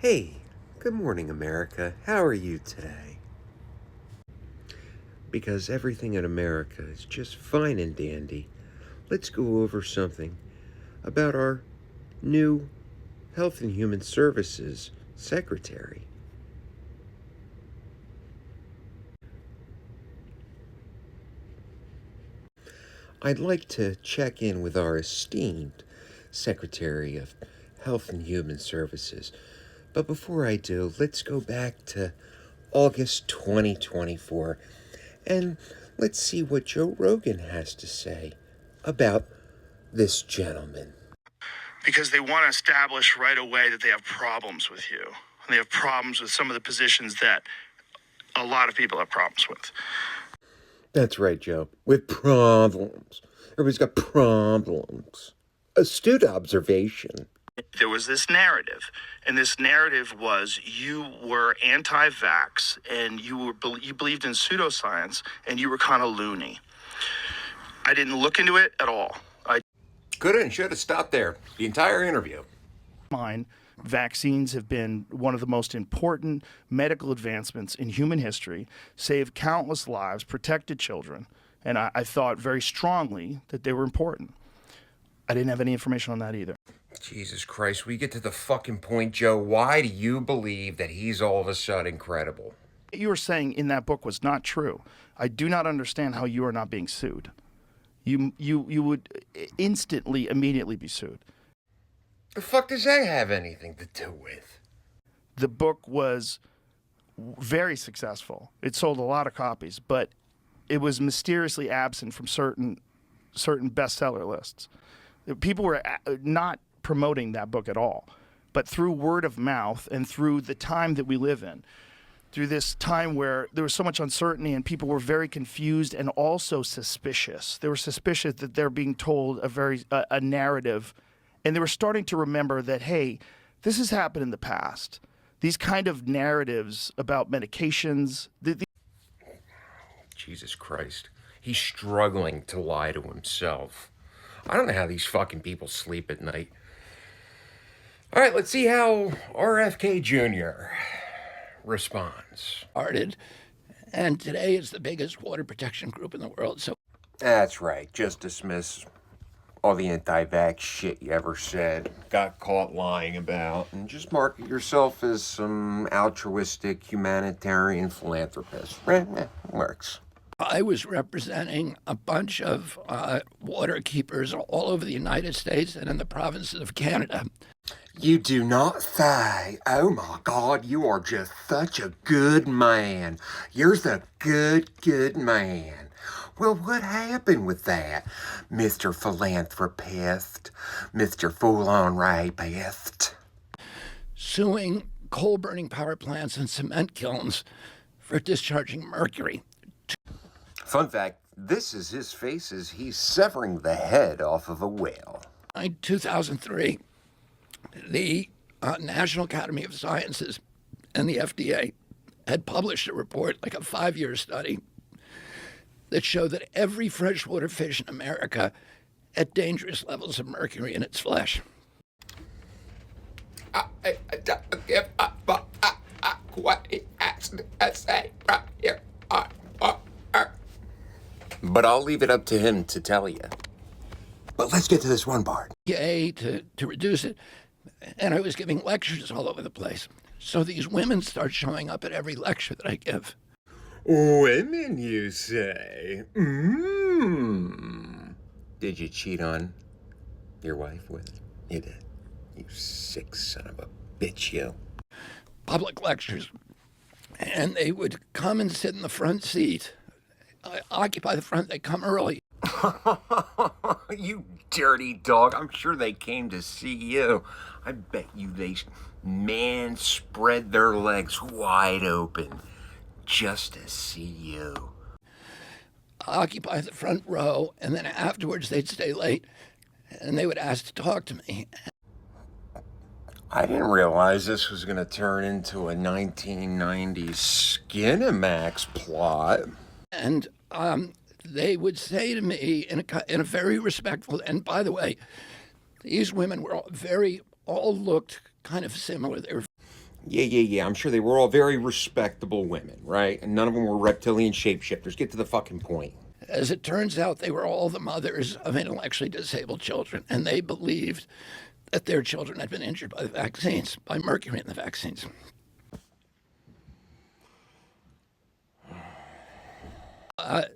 Hey, good morning, America. How are you today? Because everything in America is just fine and dandy, let's go over something about our new Health and Human Services Secretary. I'd like to check in with our esteemed Secretary of Health and Human Services. But before I do, let's go back to August 2024 and let's see what Joe Rogan has to say about this gentleman. Because they want to establish right away that they have problems with you. And they have problems with some of the positions that a lot of people have problems with. That's right, Joe. With problems. Everybody's got problems. Astute observation. There was this narrative, and this narrative was you were anti-vax and you believed in pseudoscience and you were kind of loony. I didn't look into it at all. I Could have and should have stopped there. The entire interview. mine. Vaccines have been one of the most important medical advancements in human history, saved countless lives, protected children, and I thought very strongly that they were important. I didn't have any information on that either. Jesus Christ, we get to the fucking point, Joe. Why do you believe that he's all of a sudden credible? What you were saying in that book was not true. I do not understand how you are not being sued. You would instantly, immediately be sued. The fuck does that have anything to do with? The book was very successful. It sold a lot of copies, but it was mysteriously absent from certain bestseller lists. People were not promoting that book at all. But through word of mouth and through the time that we live in, through this time where there was so much uncertainty and people were very confused and also suspicious. They were suspicious that they're being told a narrative, and they were starting to remember that, hey, this has happened in the past. These kind of narratives about medications. Jesus Christ. He's struggling to lie to himself. I don't know how these fucking people sleep at night. All right, let's see how RFK Jr. responds. Started, and today is the biggest water protection group in the world. So That's right. Just dismiss all the anti-vax shit you ever said, got caught lying about, and just market yourself as some altruistic humanitarian philanthropist. Works. I was representing a bunch of water keepers all over the United States and in the provinces of Canada. You do not say. Oh my God, you are just such a good man. You're the good man. Well, what happened with that, Mr. Philanthropist, Mr. Full-on Rapist? Suing coal-burning power plants and cement kilns for discharging mercury. Fun fact, this is his face as he's severing the head off of a whale. In 2003, the National Academy of Sciences and the FDA had published a report, like a 5-year study, that showed that every freshwater fish in America had dangerous levels of mercury in its flesh. I don't give a fuck what he has to say right here. But I'll leave it up to him to tell you. But let's get to this one part. To reduce it, and I was giving lectures all over the place. So these women start showing up at every lecture that I give. Women, you say? Did you cheat on your wife with? You did. You sick son of a bitch, you. Public lectures. And they would come and sit in the front seat. I occupy the front, they come early. You dirty dog. I'm sure they came to see you. I bet you they spread their legs wide open just to see you. I occupy the front row, and then afterwards they'd stay late, and they would ask to talk to me. I didn't realize this was going to turn into a 1990s Skinamax plot. And they would say to me in a very respectful, and by the way, these women were all looked kind of similar. They were Yeah. I'm sure they were all very respectable women, right? And none of them were reptilian shapeshifters. Get to the fucking point. As it turns out, they were all the mothers of intellectually disabled children, and they believed that their children had been injured by the vaccines, by mercury in the vaccines.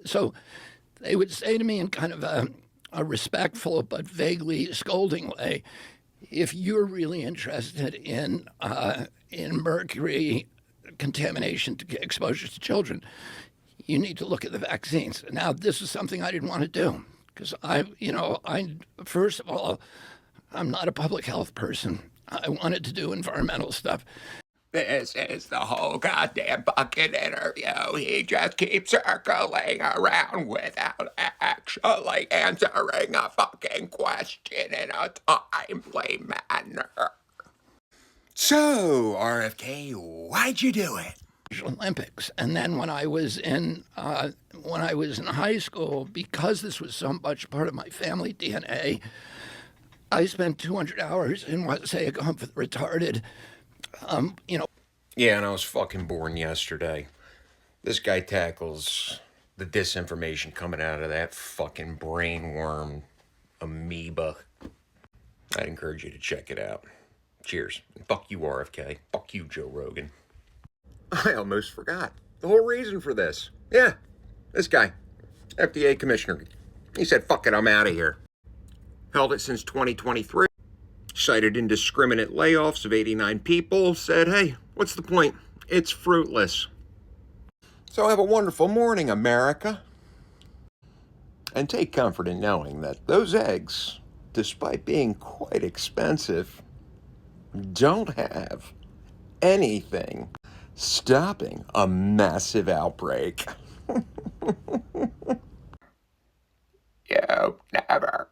So they would say to me in kind of a respectful but vaguely scolding way, if you're really interested in mercury contamination, exposure to children, you need to look at the vaccines. Now, this is something I didn't want to do because I first of all, I'm not a public health person. I wanted to do environmental stuff. This is the whole goddamn fucking interview. He just keeps circling around without actually answering a fucking question in a timely manner. So, RFK, why'd you do it? Olympics, and then when I was in high school, because this was so much part of my family DNA, I spent 200 hours in what say a home for the retarded. Yeah, and I was fucking born yesterday. This guy tackles the disinformation coming out of that fucking brainworm amoeba. I'd encourage you to check it out. Cheers. And fuck you, RFK. Fuck you, Joe Rogan. I almost forgot the whole reason for this. Yeah, this guy, FDA commissioner. He said, fuck it, I'm out of here. Held it since 2023. Cited indiscriminate layoffs of 89 people. Said, hey, what's the point? It's fruitless. So have a wonderful morning, America. And take comfort in knowing that those eggs, despite being quite expensive, don't have anything stopping a massive outbreak. You never